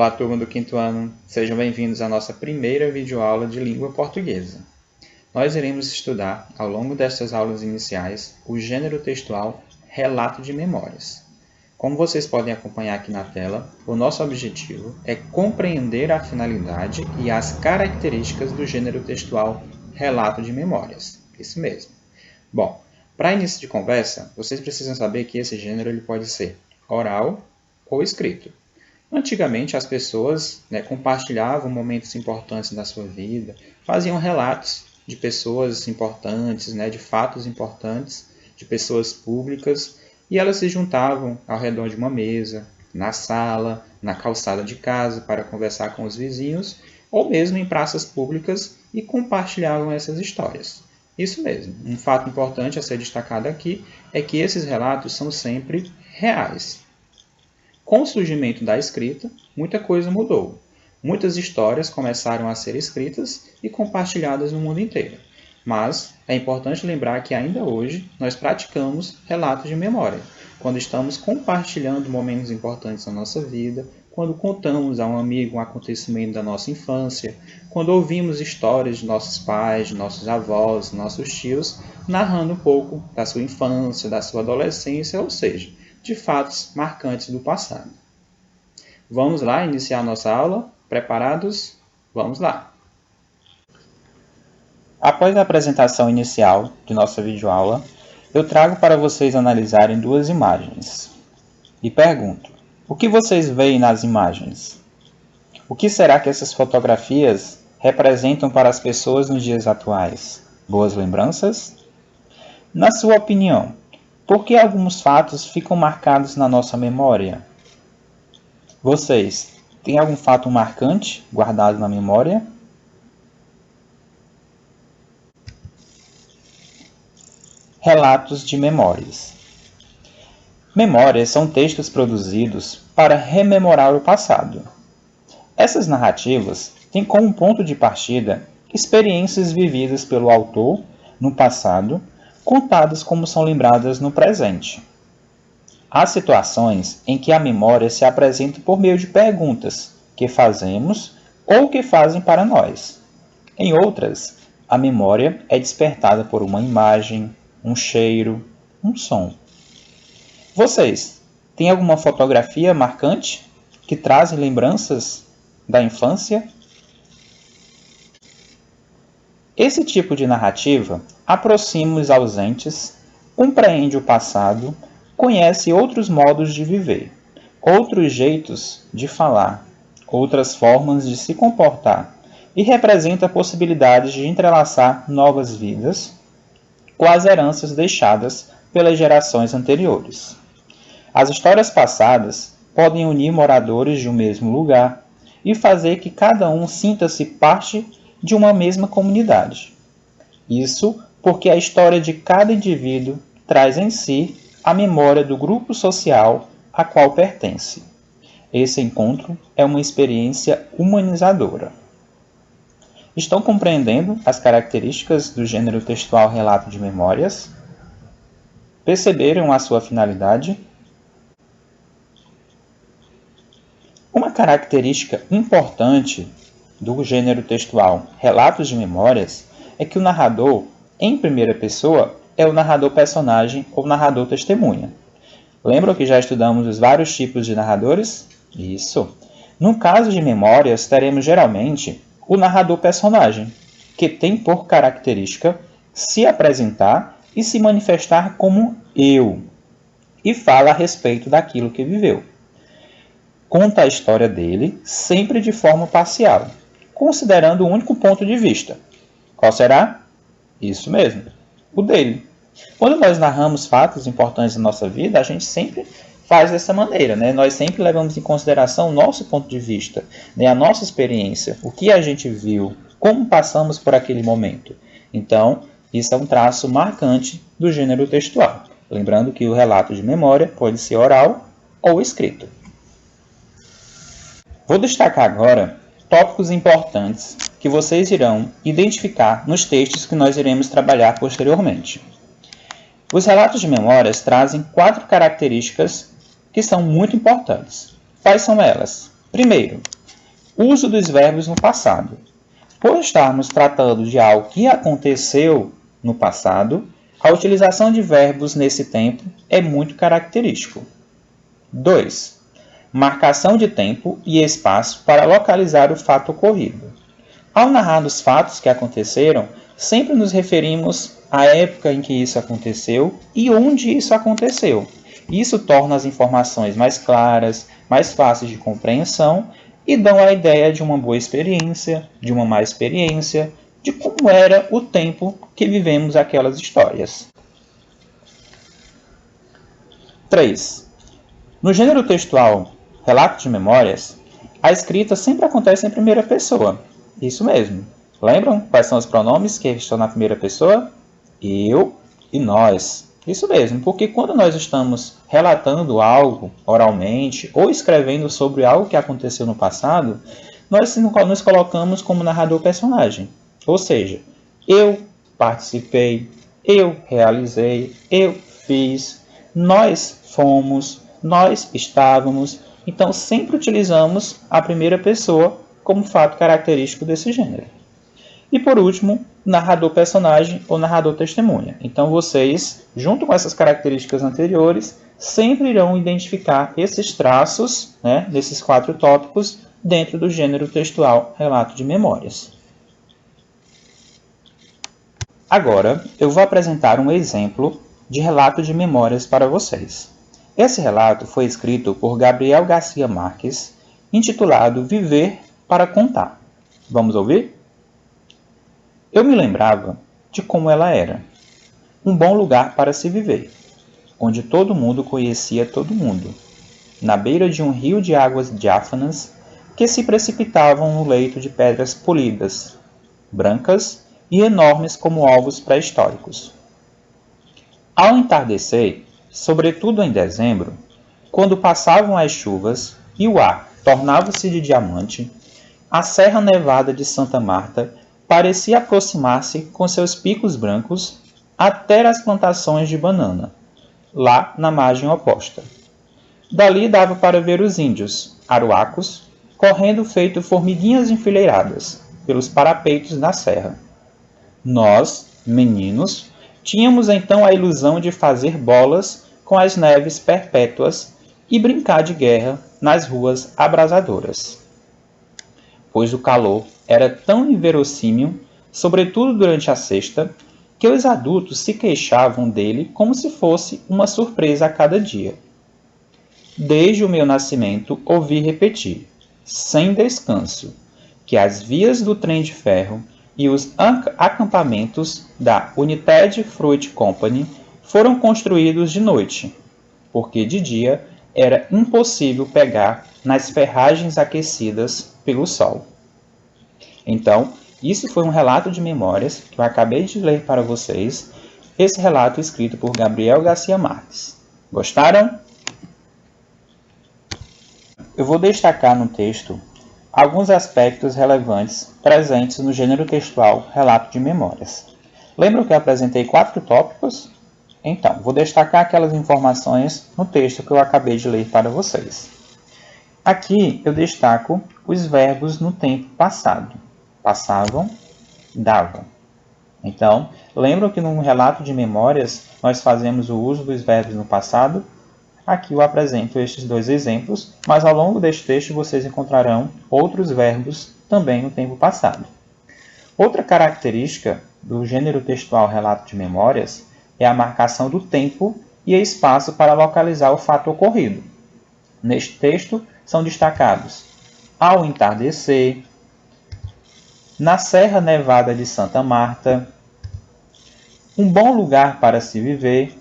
Olá, turma do quinto ano. Sejam bem-vindos à nossa primeira videoaula de língua portuguesa. Nós iremos estudar, ao longo destas aulas iniciais, o gênero textual relato de memórias. Como vocês podem acompanhar aqui na tela, o nosso objetivo é compreender a finalidade e as características do gênero textual relato de memórias. Isso mesmo. Bom, para início de conversa, vocês precisam saber que esse gênero ele pode ser oral ou escrito. Antigamente, as pessoas compartilhavam momentos importantes da sua vida, faziam relatos de pessoas importantes, de fatos importantes, de pessoas públicas, e elas se juntavam ao redor de uma mesa, na sala, na calçada de casa, para conversar com os vizinhos, ou mesmo em praças públicas, e compartilhavam essas histórias. Isso mesmo, um fato importante a ser destacado aqui é que esses relatos são sempre reais. Com o surgimento da escrita, muita coisa mudou. Muitas histórias começaram a ser escritas e compartilhadas no mundo inteiro. Mas é importante lembrar que ainda hoje nós praticamos relatos de memória, quando estamos compartilhando momentos importantes da nossa vida, quando contamos a um amigo um acontecimento da nossa infância, quando ouvimos histórias de nossos pais, de nossos avós, nossos tios, narrando um pouco da sua infância, da sua adolescência, ou seja, de fatos marcantes do passado. Vamos lá iniciar nossa aula? Preparados? Vamos lá! Após a apresentação inicial de nossa videoaula, eu trago para vocês analisarem duas imagens. E pergunto, o que vocês veem nas imagens? O que será que essas fotografias representam para as pessoas nos dias atuais? Boas lembranças? Na sua opinião, por que alguns fatos ficam marcados na nossa memória? Vocês têm algum fato marcante guardado na memória? Relatos de memórias. Memórias são textos produzidos para rememorar o passado. Essas narrativas têm como ponto de partida experiências vividas pelo autor no passado, contadas como são lembradas no presente. Há situações em que a memória se apresenta por meio de perguntas que fazemos ou que fazem para nós. Em outras, a memória é despertada por uma imagem, um cheiro, um som. Vocês têm alguma fotografia marcante que traz lembranças da infância? Esse tipo de narrativa aproxima os ausentes, compreende o passado, conhece outros modos de viver, outros jeitos de falar, outras formas de se comportar e representa possibilidades de entrelaçar novas vidas com as heranças deixadas pelas gerações anteriores. As histórias passadas podem unir moradores de um mesmo lugar e fazer que cada um sinta-se parte de uma mesma comunidade. Isso porque a história de cada indivíduo traz em si a memória do grupo social a qual pertence. Esse encontro é uma experiência humanizadora. Estão compreendendo as características do gênero textual relato de memórias? Perceberam a sua finalidade? Uma característica importante do gênero textual relatos de memórias é que o narrador, em primeira pessoa, é o narrador personagem ou narrador testemunha. Lembram que já estudamos os vários tipos de narradores? Isso! No caso de memórias, teremos geralmente o narrador personagem, que tem por característica se apresentar e se manifestar como eu, e fala a respeito daquilo que viveu. Conta a história dele sempre de forma parcial, considerando o único ponto de vista. Qual será? Isso mesmo, o dele. Quando nós narramos fatos importantes da nossa vida, a gente sempre faz dessa maneira, Nós sempre levamos em consideração o nosso ponto de vista, a nossa experiência, o que a gente viu, como passamos por aquele momento. Então, isso é um traço marcante do gênero textual. Lembrando que o relato de memória pode ser oral ou escrito. Vou destacar agora tópicos importantes que vocês irão identificar nos textos que nós iremos trabalhar posteriormente. Os relatos de memórias trazem 4 características que são muito importantes. Quais são elas? Primeiro, Uso dos verbos no passado. Por estarmos tratando de algo que aconteceu no passado, a utilização de verbos nesse tempo é muito característico. 2. Marcação de tempo e espaço para localizar o fato ocorrido. Ao narrar os fatos que aconteceram, sempre nos referimos à época em que isso aconteceu e onde isso aconteceu. Isso torna as informações mais claras, mais fáceis de compreensão e dão a ideia de uma boa experiência, de uma má experiência, de como era o tempo que vivemos aquelas histórias. 3. No gênero textual relato de memórias, a escrita sempre acontece em primeira pessoa. Isso mesmo. Lembram quais são os pronomes que estão na primeira pessoa? Eu e nós. Isso mesmo, porque quando nós estamos relatando algo oralmente ou escrevendo sobre algo que aconteceu no passado, nós nos colocamos como narrador-personagem. Ou seja, eu participei, eu realizei, eu fiz, nós fomos, nós estávamos. Então, sempre utilizamos a primeira pessoa como fato característico desse gênero. E, por último, narrador-personagem ou narrador-testemunha. Então, vocês, junto com essas características anteriores, sempre irão identificar esses traços, desses 4 tópicos, dentro do gênero textual relato de memórias. Agora, eu vou apresentar um exemplo de relato de memórias para vocês. Esse relato foi escrito por Gabriel Garcia Marques, intitulado Viver para Contar. Vamos ouvir? Eu me lembrava de como ela era. Um bom lugar para se viver, onde todo mundo conhecia todo mundo, na beira de um rio de águas diáfanas que se precipitavam no leito de pedras polidas, brancas e enormes como ovos pré-históricos. Ao entardecer, sobretudo em dezembro, quando passavam as chuvas e o ar tornava-se de diamante, a Serra Nevada de Santa Marta parecia aproximar-se com seus picos brancos até as plantações de banana, lá na margem oposta. Dali dava para ver os índios, aruacos, correndo feito formiguinhas enfileiradas pelos parapeitos da serra. Nós, meninos, tínhamos então a ilusão de fazer bolas com as neves perpétuas e brincar de guerra nas ruas abrasadoras. Pois o calor era tão inverossímil, sobretudo durante a sexta, que os adultos se queixavam dele como se fosse uma surpresa a cada dia. Desde o meu nascimento ouvi repetir, sem descanso, que as vias do trem de ferro e os acampamentos da United Fruit Company foram construídos de noite, porque de dia era impossível pegar nas ferragens aquecidas pelo sol. Então, isso foi um relato de memórias que eu acabei de ler para vocês, esse relato escrito por Gabriel Garcia Marques. Gostaram? Eu vou destacar no texto alguns aspectos relevantes presentes no gênero textual relato de memórias. Lembram que eu apresentei 4 tópicos? Então, vou destacar aquelas informações no texto que eu acabei de ler para vocês. Aqui eu destaco os verbos no tempo passado. Passavam, davam. Então, lembram que no relato de memórias nós fazemos o uso dos verbos no passado? Aqui eu apresento estes 2 exemplos, mas ao longo deste texto vocês encontrarão outros verbos também no tempo passado. Outra característica do gênero textual relato de memórias é a marcação do tempo e espaço para localizar o fato ocorrido. Neste texto são destacados ao entardecer, na Serra Nevada de Santa Marta, um bom lugar para se viver.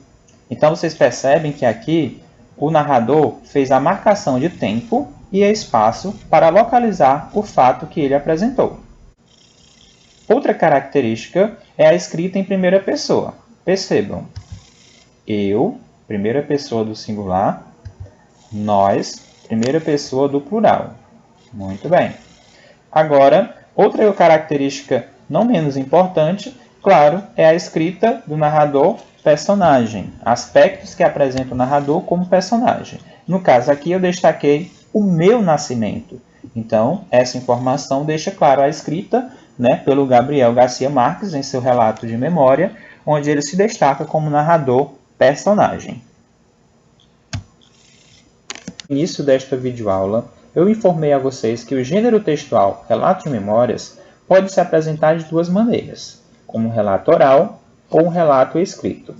Então vocês percebem que aqui o narrador fez a marcação de tempo e espaço para localizar o fato que ele apresentou. Outra característica é a escrita em primeira pessoa. Percebam, eu, primeira pessoa do singular, nós, primeira pessoa do plural. Muito bem. Agora, outra característica não menos importante, claro, é a escrita do narrador personagem, aspectos que apresentam o narrador como personagem. No caso aqui eu destaquei o meu nascimento. Então, essa informação deixa claro a escrita, né, pelo Gabriel Garcia Marques em seu relato de memória, onde ele se destaca como narrador personagem. No início desta videoaula, eu informei a vocês que o gênero textual relato de memórias pode se apresentar de duas maneiras, como um relato oral ou um relato escrito.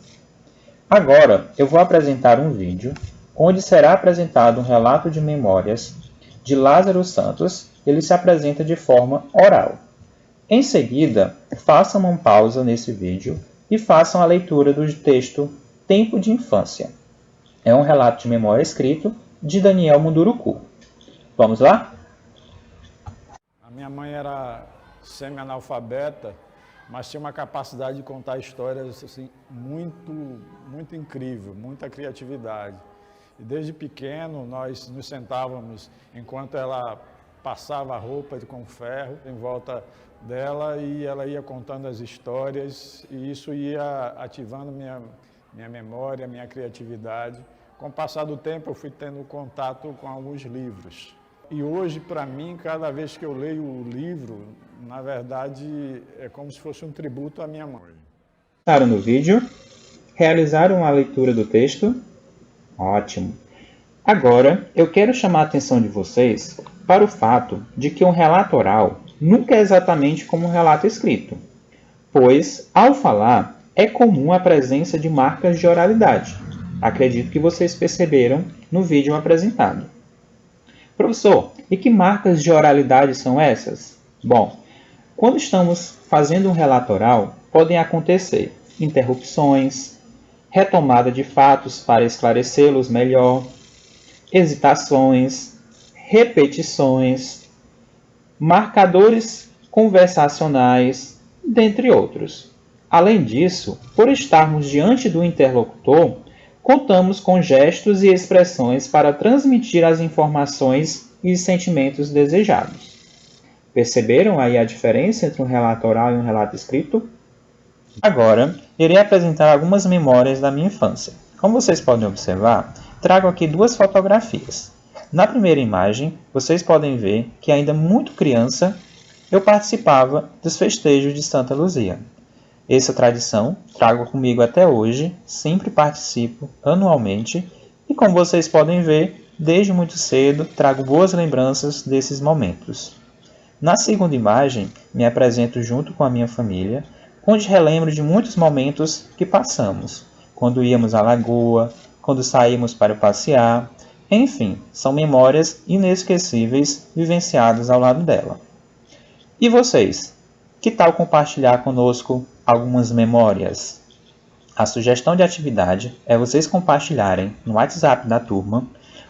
Agora, eu vou apresentar um vídeo onde será apresentado um relato de memórias de Lázaro Santos. Ele se apresenta de forma oral. Em seguida, façam uma pausa nesse vídeo e façam a leitura do texto Tempo de Infância. É um relato de memória escrito de Daniel Munduruku. Vamos lá? A minha mãe era semi-analfabeta, mas tinha uma capacidade de contar histórias assim, muito incrível, muita criatividade. E desde pequeno nós nos sentávamos enquanto ela passava a roupa com ferro em volta dela e ela ia contando as histórias e isso ia ativando minha memória, minha criatividade. Com o passar do tempo eu fui tendo contato com alguns livros. E hoje, para mim, cada vez que eu leio o livro, na verdade, é como se fosse um tributo à minha mãe. Gostaram do vídeo? Realizaram a leitura do texto? Ótimo! Agora, eu quero chamar a atenção de vocês para o fato de que um relato oral nunca é exatamente como um relato escrito, pois, ao falar, é comum a presença de marcas de oralidade. Acredito que vocês perceberam no vídeo apresentado. Professor, e que marcas de oralidade são essas? Bom, quando estamos fazendo um relato oral, podem acontecer interrupções, retomada de fatos para esclarecê-los melhor, hesitações, repetições, marcadores conversacionais, dentre outros. Além disso, por estarmos diante do interlocutor, contamos com gestos e expressões para transmitir as informações e sentimentos desejados. Perceberam aí a diferença entre um relato oral e um relato escrito? Agora, irei apresentar algumas memórias da minha infância. Como vocês podem observar, trago aqui duas fotografias. Na primeira imagem, vocês podem ver que ainda muito criança, eu participava dos festejos de Santa Luzia. Essa tradição trago comigo até hoje, sempre participo anualmente e, como vocês podem ver, desde muito cedo trago boas lembranças desses momentos. Na segunda imagem, me apresento junto com a minha família, onde relembro de muitos momentos que passamos, quando íamos à lagoa, quando saímos para passear, enfim, são memórias inesquecíveis vivenciadas ao lado dela. E vocês? Que tal compartilhar conosco algumas memórias? A sugestão de atividade é vocês compartilharem no WhatsApp da turma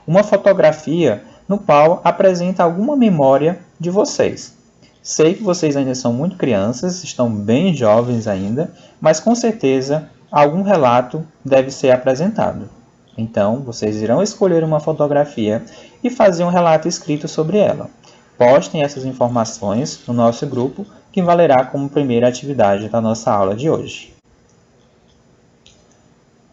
uma fotografia no qual apresenta alguma memória de vocês. Sei que vocês ainda são muito crianças, estão bem jovens ainda, mas com certeza algum relato deve ser apresentado. Então, vocês irão escolher uma fotografia e fazer um relato escrito sobre ela. Postem essas informações no nosso grupo, que valerá como primeira atividade da nossa aula de hoje.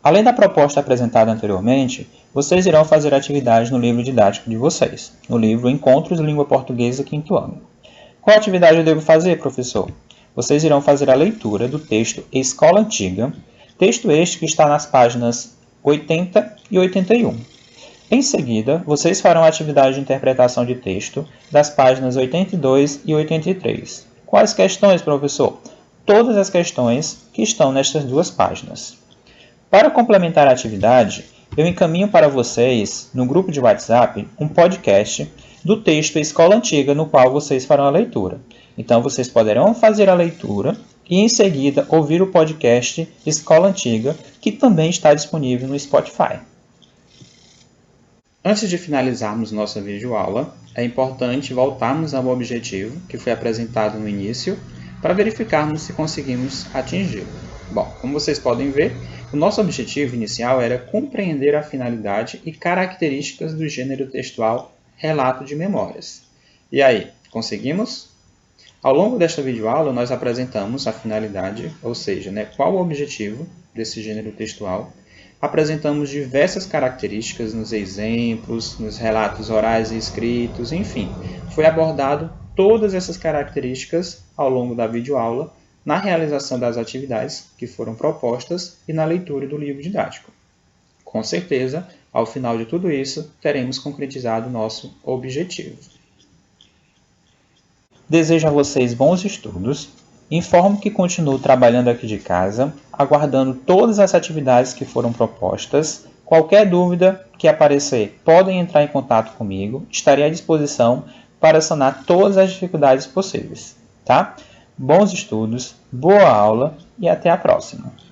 Além da proposta apresentada anteriormente, vocês irão fazer atividades no livro didático de vocês, no livro Encontros Língua Portuguesa, 5º ano. Qual atividade eu devo fazer, professor? Vocês irão fazer a leitura do texto Escola Antiga, texto este que está nas páginas 80 e 81. Em seguida, vocês farão a atividade de interpretação de texto das páginas 82 e 83. Quais questões, professor? Todas as questões que estão nestas duas páginas. Para complementar a atividade, eu encaminho para vocês, no grupo de WhatsApp, um podcast do texto Escola Antiga, no qual vocês farão a leitura. Então, vocês poderão fazer a leitura e, em seguida, ouvir o podcast Escola Antiga, que também está disponível no Spotify. Antes de finalizarmos nossa videoaula, é importante voltarmos ao objetivo que foi apresentado no início para verificarmos se conseguimos atingi-lo. Bom, como vocês podem ver, o nosso objetivo inicial era compreender a finalidade e características do gênero textual relato de memórias. E aí, conseguimos? Ao longo desta videoaula, nós apresentamos a finalidade, ou seja, qual o objetivo desse gênero textual, apresentamos diversas características nos exemplos, nos relatos orais e escritos, enfim, foi abordado todas essas características ao longo da videoaula, na realização das atividades que foram propostas e na leitura do livro didático. Com certeza, ao final de tudo isso, teremos concretizado nosso objetivo. Desejo a vocês bons estudos. Informo que continuo trabalhando aqui de casa, aguardando todas as atividades que foram propostas. Qualquer dúvida que aparecer, podem entrar em contato comigo. Estarei à disposição para sanar todas as dificuldades possíveis. Tá? Bons estudos, boa aula e até a próxima!